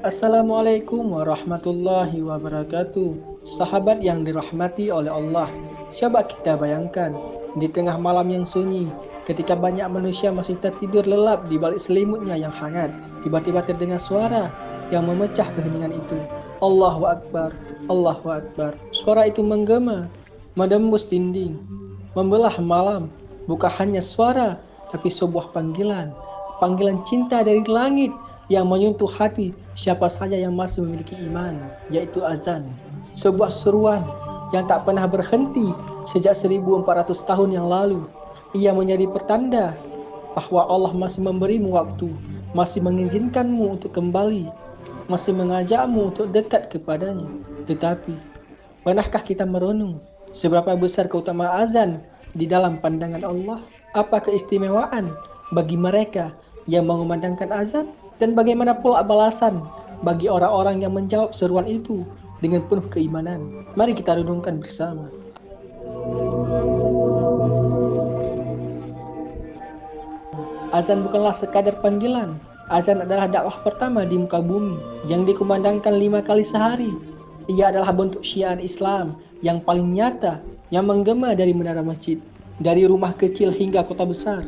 Assalamualaikum warahmatullahi wabarakatuh. Sahabat yang dirahmati oleh Allah, coba kita bayangkan di tengah malam yang sunyi, ketika banyak manusia masih tertidur lelap di balik selimutnya yang hangat, tiba-tiba terdengar suara yang memecah keheningan itu. Allahu Akbar, Allahu Akbar. Suara itu menggema, menembus dinding, membelah malam. Bukan hanya suara, tapi sebuah panggilan. Panggilan cinta dari langit yang menyentuh hati siapa saja yang masih memiliki iman, yaitu azan. Sebuah seruan yang tak pernah berhenti sejak 1400 tahun yang lalu. Ia menjadi pertanda bahwa Allah masih memberimu waktu, masih mengizinkanmu untuk kembali, masih mengajakmu untuk dekat kepadanya. Tetapi, pernahkah kita merenung seberapa besar keutamaan azan di dalam pandangan Allah? Apa keistimewaan bagi mereka yang mengumandangkan azan? Dan bagaimana pula balasan bagi orang-orang yang menjawab seruan itu dengan penuh keimanan? Mari kita renungkan bersama. Azan bukanlah sekadar panggilan. Azan adalah dakwah pertama di muka bumi yang dikumandangkan 5 kali sehari. Ia adalah bentuk syiar Islam yang paling nyata yang menggema dari menara masjid, dari rumah kecil hingga kota besar.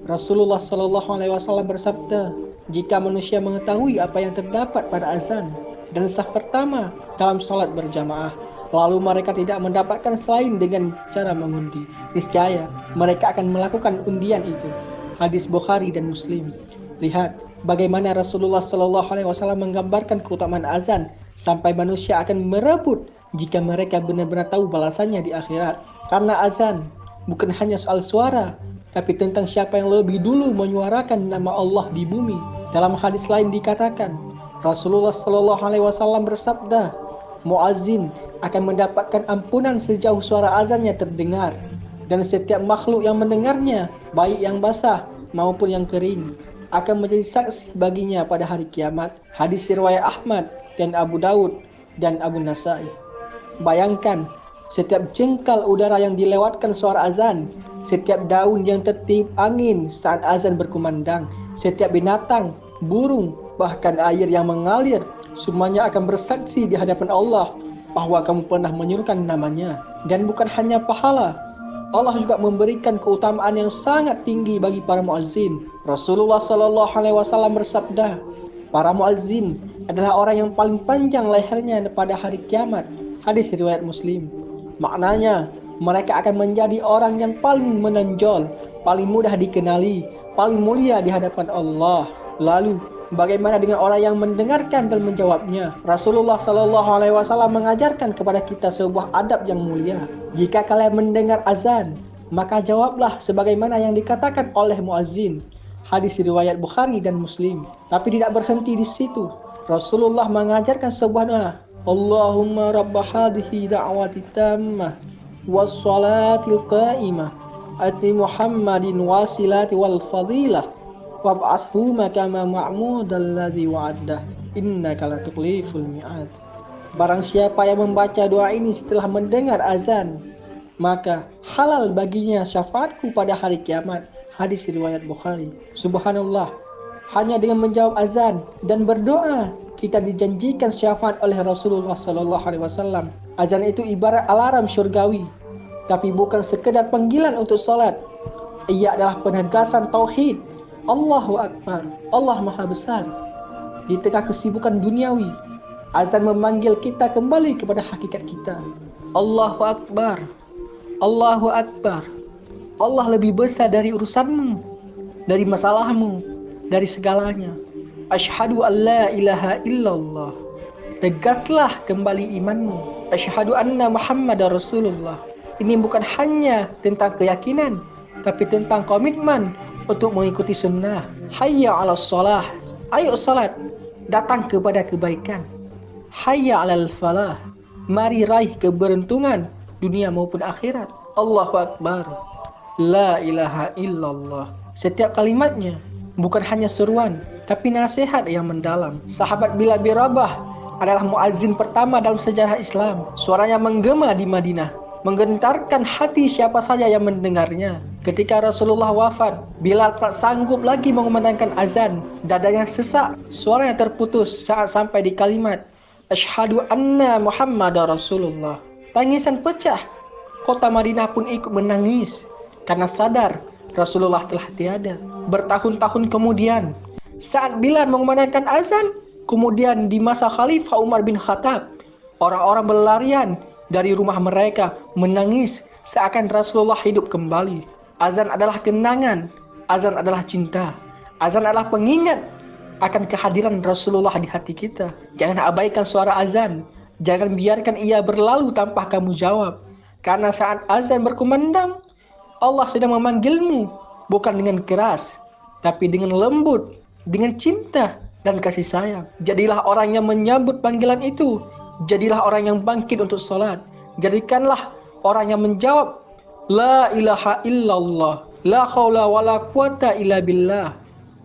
Rasulullah SAW bersabda, jika manusia mengetahui apa yang terdapat pada azan dan saf pertama dalam salat berjamaah, lalu mereka tidak mendapatkan selain dengan cara mengundi, niscaya mereka akan melakukan undian itu. Hadis Bukhari dan Muslim. Lihat bagaimana Rasulullah SAW menggambarkan keutamaan azan sampai manusia akan merebut jika mereka benar-benar tahu balasannya di akhirat. Karena azan bukan hanya soal suara, tapi tentang siapa yang lebih dulu menyuarakan nama Allah di bumi. Dalam hadis lain dikatakan, Rasulullah SAW bersabda, muazzin akan mendapatkan ampunan sejauh suara azannya terdengar, dan setiap makhluk yang mendengarnya, baik yang basah maupun yang kering, akan menjadi saksi baginya pada hari kiamat. Hadis riwayat Ahmad dan Abu Daud dan Abu Nasai. Bayangkan, setiap jengkal udara yang dilewatkan suara azan, setiap daun yang tertiup angin saat azan berkumandang, setiap binatang, burung, bahkan air yang mengalir, semuanya akan bersaksi di hadapan Allah bahwa kamu pernah menyerukan namanya. Dan bukan hanya pahala, Allah juga memberikan keutamaan yang sangat tinggi bagi para muazzin. Rasulullah SAW bersabda, para muazzin adalah orang yang paling panjang lehernya pada hari kiamat. Hadis riwayat Muslim. Maknanya, mereka akan menjadi orang yang paling menonjol, paling mudah dikenali, paling mulia di hadapan Allah. Lalu, bagaimana dengan orang yang mendengarkan dan menjawabnya? Rasulullah SAW mengajarkan kepada kita sebuah adab yang mulia. Jika kalian mendengar azan, maka jawablah sebagaimana yang dikatakan oleh muazzin. Hadis riwayat Bukhari dan Muslim. Tapi tidak berhenti di situ. Rasulullah mengajarkan sebuah doa. Allahumma rabba hadhihi da'wati tammah wassalatil qa'imah ati Muhammadin wasilati wal fadilah wab'athu makama ma'mudal ladzi wa'addah innaka latukliful mi'ad. Barang siapa yang membaca doa ini setelah mendengar azan, maka halal baginya syafaatku pada hari kiamat. Hadis riwayat Bukhari. Subhanallah, hanya dengan menjawab azan dan berdoa kita dijanjikan syafaat oleh Rasulullah SAW. Azan itu ibarat alarm syurgawi, tapi bukan sekedar panggilan untuk salat. Ia adalah penegasan tauhid. Allahu Akbar, Allah Maha Besar. Di tengah kesibukan duniawi, azan memanggil kita kembali kepada hakikat kita. Allahu Akbar, Allahu Akbar. Allah lebih besar dari urusanmu, dari masalahmu, dari segalanya. Asyhadu an la ilaha illallah. Tegaslah kembali imanmu. Asyhadu anna Muhammadar Rasulullah. Ini bukan hanya tentang keyakinan, tapi tentang komitmen untuk mengikuti sunnah. Hayya 'alas shalah. Ayo salat, datang kepada kebaikan. Hayya 'alal falah. Mari raih keberuntungan dunia maupun akhirat. Allahu Akbar. La ilaha illallah. Setiap kalimatnya bukan hanya seruan, tapi nasihat yang mendalam. Sahabat Bilal bin Rabah adalah muazzin pertama dalam sejarah Islam. Suaranya menggema di Madinah, menggentarkan hati siapa saja yang mendengarnya. Ketika Rasulullah wafat, Bilal tak sanggup lagi mengumandangkan azan. Dadanya sesak, suaranya terputus saat sampai di kalimat Asyhadu anna Muhammadar Rasulullah. Tangisan pecah. Kota Madinah pun ikut menangis karena sadar Rasulullah telah tiada. Bertahun-tahun kemudian, saat Bilal mengumandangkan azan, kemudian di masa Khalifah Umar bin Khattab, orang-orang berlarian dari rumah mereka menangis seakan Rasulullah hidup kembali. Azan adalah kenangan, azan adalah cinta, azan adalah pengingat akan kehadiran Rasulullah di hati kita. Jangan abaikan suara azan, jangan biarkan ia berlalu tanpa kamu jawab. Karena saat azan berkumandang, Allah sedang memanggilmu, bukan dengan keras, tapi dengan lembut, dengan cinta dan kasih sayang. Jadilah orang yang menyambut panggilan itu. Jadilah orang yang bangkit untuk salat. Jadikanlah orang yang menjawab, La ilaha illallah, la haula wa la quwata illa billah,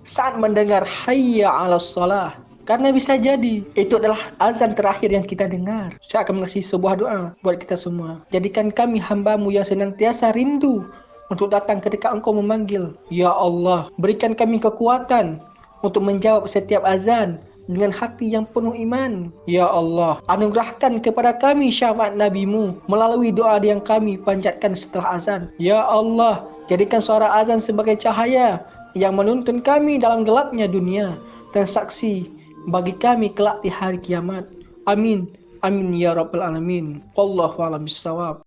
saat mendengar hayya 'alas shalah. Karena bisa jadi itu adalah azan terakhir yang kita dengar. Saya akan mengasih sebuah doa buat kita semua. Jadikan kami hamba-Mu yang senantiasa rindu untuk datang ketika Engkau memanggil. Ya Allah, berikan kami kekuatan untuk menjawab setiap azan dengan hati yang penuh iman. Ya Allah, anugerahkan kepada kami syafaat Nabi-Mu melalui doa yang kami panjatkan setelah azan. Ya Allah, jadikan suara azan sebagai cahaya yang menuntun kami dalam gelapnya dunia dan saksi bagi kami kelak di hari kiamat. Amin. Amin ya rabbal alamin. Wallahu a'lam bishawab.